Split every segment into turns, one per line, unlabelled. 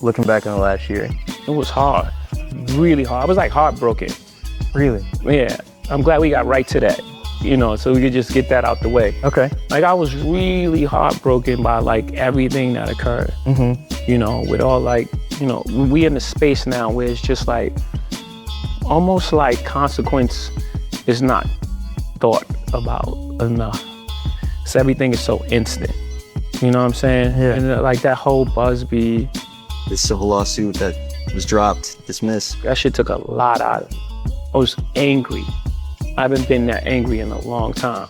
looking back on the last year?
It was hard, really hard. I was like heartbroken.
Really?
Yeah, I'm glad we got right to that, so we could just get that out the way.
Okay.
Like I was really heartbroken by like everything that occurred. With all like, we in the space now where it's just like, almost like consequence is not thought about enough. So everything is so instant. You know what I'm saying?
Yeah.
And like that whole Busbee.
This civil lawsuit that was dropped, dismissed.
That shit took a lot out of me. I was angry. I haven't been that angry in a long time.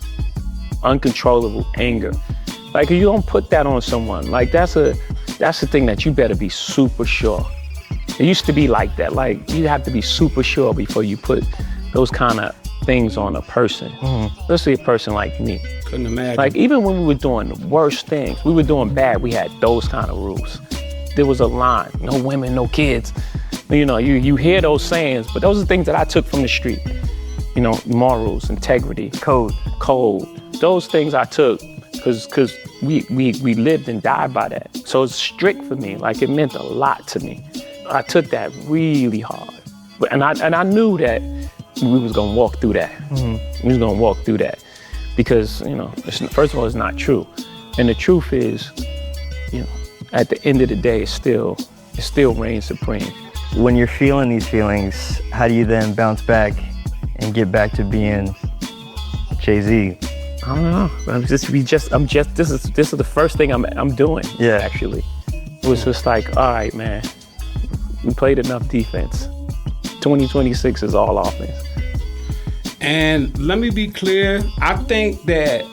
Uncontrollable anger. Like you don't put that on someone. Like that's the thing that you better be super sure. It used to be like that. Like you have to be super sure before you put those kind of things on a person. Especially a person like me.
Couldn't imagine.
Like even when we were doing the worst things, we were doing bad, we had those kind of rules. There was a line, no women, no kids. You hear those sayings, but those are things that I took from the street. Morals, integrity, code. Those things I took because we lived and died by that. So it's strict for me, like it meant a lot to me. I took that really hard. And I knew that we was gonna walk through that. We was gonna walk through that. Because, first of all, it's not true. And the truth is, at the end of the day, it still reigns supreme.
When you're feeling these feelings, how do you then bounce back and get back to being Jayz?
I don't know. This is the first thing I'm doing.
Yeah.
Actually, it was just like, all right, man, we played enough defense. 2026 is all offense.
And let me be clear, I think that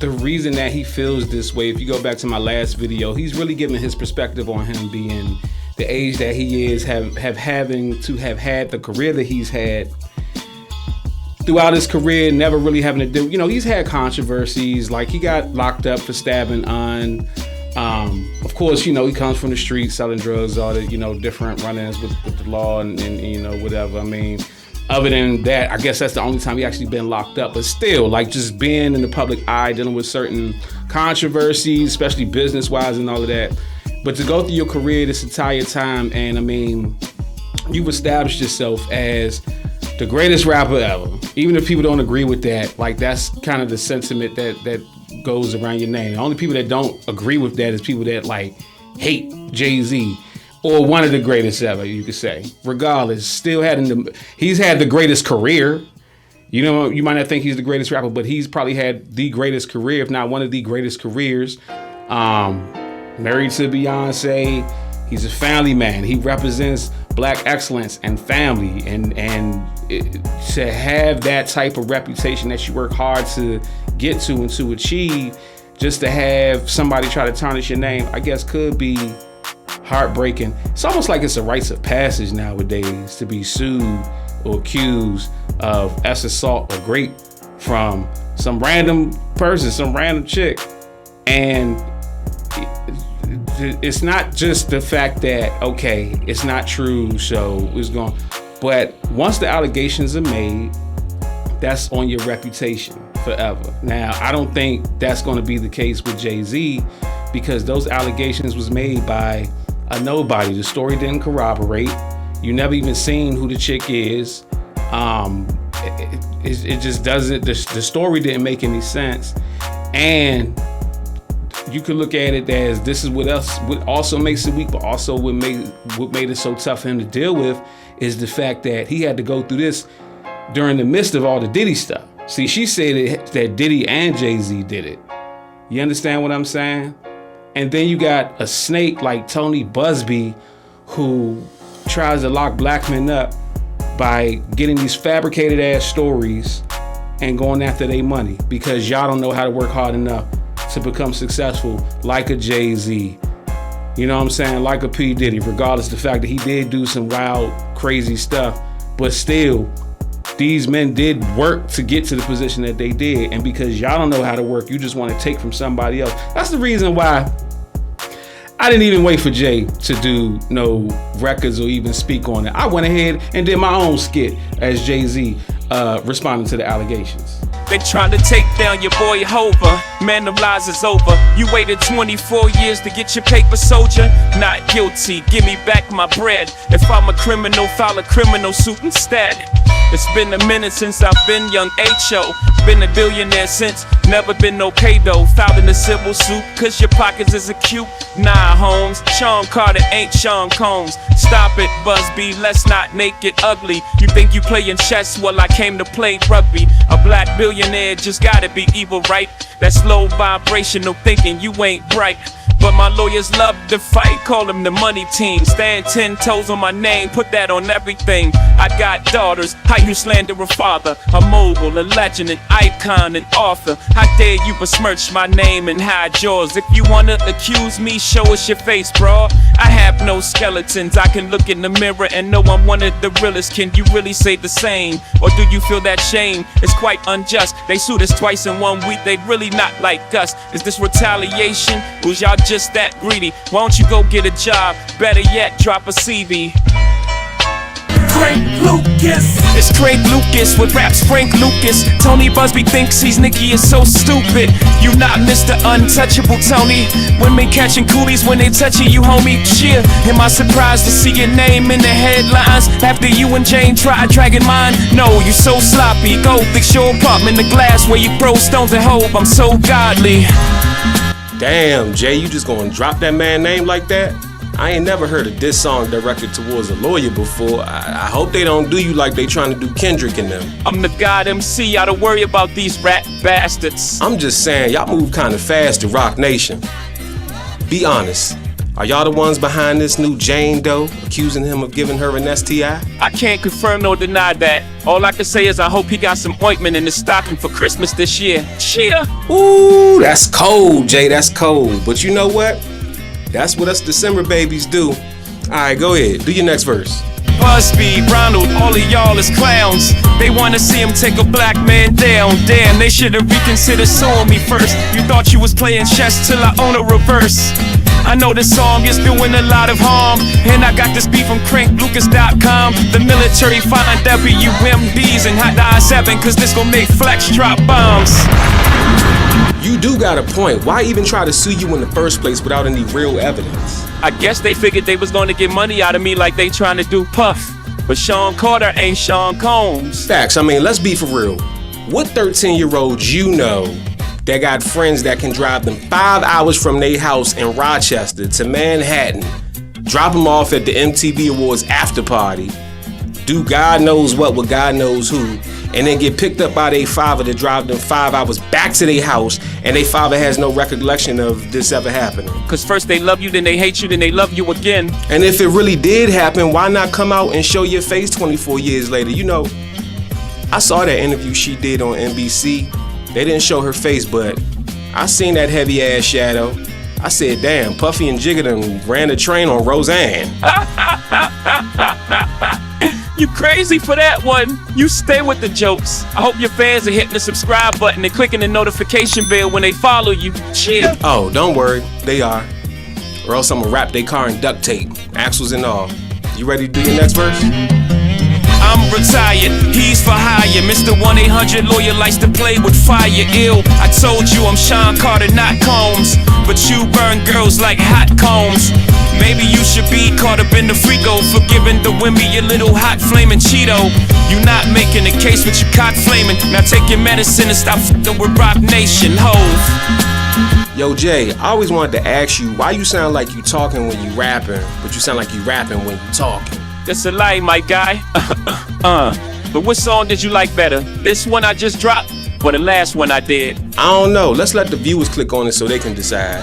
the reason that he feels this way, if you go back to my last video, he's really giving his perspective on him being the age that he is, having to have had the career that he's had throughout his career, never really having to do, he's had controversies, like he got locked up for stabbing on. Of course, he comes from the streets selling drugs, all the, different run-ins with the law and whatever. I mean, other than that, I guess that's the only time he actually been locked up. But still, like just being in the public eye, dealing with certain controversies, especially business-wise and all of that. But to go through your career this entire time, and I mean, you've established yourself as the greatest rapper ever. Even if people don't agree with that, like that's kind of the sentiment that goes around your name. The only people that don't agree with that is people that like hate Jayz. Or one of the greatest ever, you could say. Regardless, he's had the greatest career. You might not think he's the greatest rapper, but he's probably had the greatest career, if not one of the greatest careers. Married to Beyonce, he's a family man. He represents Black excellence and family, and to have that type of reputation that you work hard to get to and to achieve, just to have somebody try to tarnish your name, I guess could be heartbreaking. It's almost like it's a rites of passage nowadays to be sued or accused of assault or rape from some random person, some random chick. And it's not just the fact that, okay, it's not true, so it's gone. But once the allegations are made, that's on your reputation forever. Now, I don't think that's going to be the case with Jayz, because those allegations was made by a nobody. The story didn't corroborate. You never even seen who the chick is. It just doesn't, the story didn't make any sense. And you could look at it as this is what also makes it weak, but also what made it so tough for him to deal with is the fact that he had to go through this during the midst of all the Diddy stuff. See, she said that Diddy and Jayz did it. You understand what I'm saying? And then you got a snake like Tony Busbee who tries to lock black men up by getting these fabricated ass stories and going after their money because y'all don't know how to work hard enough to become successful like a Jayz. You know what I'm saying? Like a P. Diddy, regardless of the fact that he did do some wild, crazy stuff. But still, these men did work to get to the position that they did. And because y'all don't know how to work, you just want to take from somebody else. That's the reason why I didn't even wait for Jay to do no records or even speak on it. I went ahead and did my own skit as Jayz. responding to the allegations.
They trying to take down your boy Hova. Man, them lies is over. You waited 24 years to get your paper, soldier. Not guilty, give me back my bread. If I'm a criminal, file a criminal suit instead. It's been a minute since I've been young H.O. Been a billionaire since, never been no pay though. Filed in a civil suit, cause your pockets is acute. Nah, Holmes, Sean Carter ain't Sean Combs. Stop it, Busbee, let's not make it ugly. You think you playing chess? Well, I came to play rugby. A black billionaire just gotta be evil, right? That's low vibrational thinking, you ain't bright. But my lawyers love to fight, call them the money team. Stand 10 toes on my name, put that on everything. I got daughters, how you slander a father? A mogul, a legend, an icon, an author. How dare you besmirch my name and hide yours? If you wanna accuse me, show us your face, bro. I have no skeletons, I can look in the mirror and know I'm one of the realest. Can you really say the same? Or do you feel that shame? It's quite unjust. They sued us twice in 1 week, they really not like us. Is this retaliation? Was y'all just that greedy? Why don't you go get a job? Better yet, drop a CV. Frank Lucas. It's Craig Lucas with raps Frank Lucas. Tony Busbee thinks he's Nicky is so stupid. You not Mr. Untouchable, Tony. Women catching coolies when they touching you, homie. Cheer. Am I surprised to see your name in the headlines after you and Jane tried dragging mine? No, you so sloppy. Go fix your apartment, the glass where you throw stones and hope. I'm so godly.
Damn, Jay, you just gonna drop that man name like that? I ain't never heard a diss song directed towards a lawyer before. I hope they don't do you like they trying to do Kendrick and them.
I'm the God MC, I don't worry about these rap bastards.
I'm just saying, y'all move kinda fast to Rock Nation. Be honest, are y'all the ones behind this new Jane Doe, accusing him of giving her an STI?
I can't confirm nor deny that. All I can say is I hope he got some ointment in his stocking for Christmas this year. Cheer!
Ooh, that's cold, Jay, that's cold. But you know what? That's what us December babies do. Alright, go ahead, do your next verse.
Busbee, Ronald, all of y'all is clowns. They wanna see him take a black man down. Damn, they should've reconsidered suing me first. You thought you was playing chess till I own a reverse. I know this song is doing a lot of harm, and I got this beat from cranklucas.com. The military find WMDs and Hot 97, cause this gon' make Flex drop bombs.
You do got a point. Why even try to sue you in the first place without any real evidence?
I guess they figured they was gonna get money out of me like they trying to do Puff. But Sean Carter ain't Sean Combs.
Facts, I mean, let's be for real. What 13-year-olds you know that got friends that can drive them 5 hours from their house in Rochester to Manhattan, drop them off at the MTV Awards after party, do God knows what with God knows who, and then get picked up by their father to drive them 5 hours back to their house, and their father has no recollection of this ever happening.
Cause first they love you, then they hate you, then they love you again.
And if it really did happen, why not come out and show your face 24 years later? You know, I saw that interview she did on NBC. They didn't show her face, but I seen that heavy ass shadow. I said, damn, Puffy and Jigga done ran a train on Roseanne.
You crazy for that one. You stay with the jokes. I hope your fans are hitting the subscribe button and clicking the notification bell when they follow you. Cheer.
Oh, don't worry, they are. Or else I'ma wrap their car in duct tape, axles and all. You ready to do your next verse?
I'm retired, he's for hire. Mr. 1-800 lawyer likes to play with fire. Ill, I told you I'm Sean Carter, not Combs. But you burn girls like hot combs. Maybe you should be caught up in the frigo for giving the women your little hot flaming Cheeto. You not making a case with your cock flaming. Now take your medicine and stop f***ing with Rock Nation, hove.
Yo, Jay, I always wanted to ask you why you sound like you talking when you rapping, but you sound like you rapping when you talking.
That's a lie, my guy. But what song did you like better? This one I just dropped, or the last one I did?
I don't know. Let's let the viewers click on it so they can decide.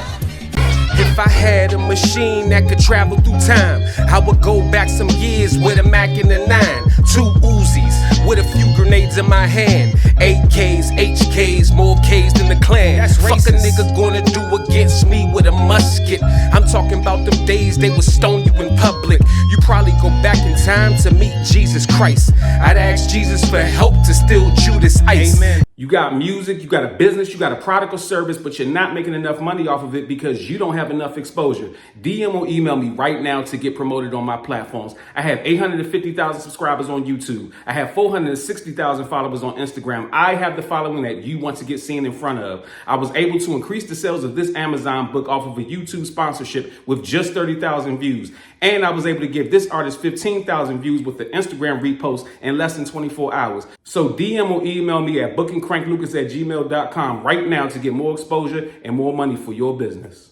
If I had a machine that could travel through time, I would go back some years with a Mac and a 9, 2 Uzis with a few grenades in my hand, 8Ks, HKs, more Ks than the Klan. That's racist. Fuck a nigga gonna do against me with a musket. I'm talking about them days they would stone you in public. You probably go back in time to meet Jesus Christ. I'd ask Jesus for help to steal Judas Ice. Amen.
You got music, you got a business, you got a product or service, but you're not making enough money off of it because you don't have enough exposure. DM or email me right now to get promoted on my platforms. I have 850,000 subscribers on YouTube. I have 460,000 followers on Instagram. I have the following that you want to get seen in front of. I was able to increase the sales of this Amazon book off of a YouTube sponsorship with just 30,000 views. And I was able to give this artist 15,000 views with the Instagram repost in less than 24 hours. So DM or email me at bookingcranklucas@gmail.com right now to get more exposure and more money for your business.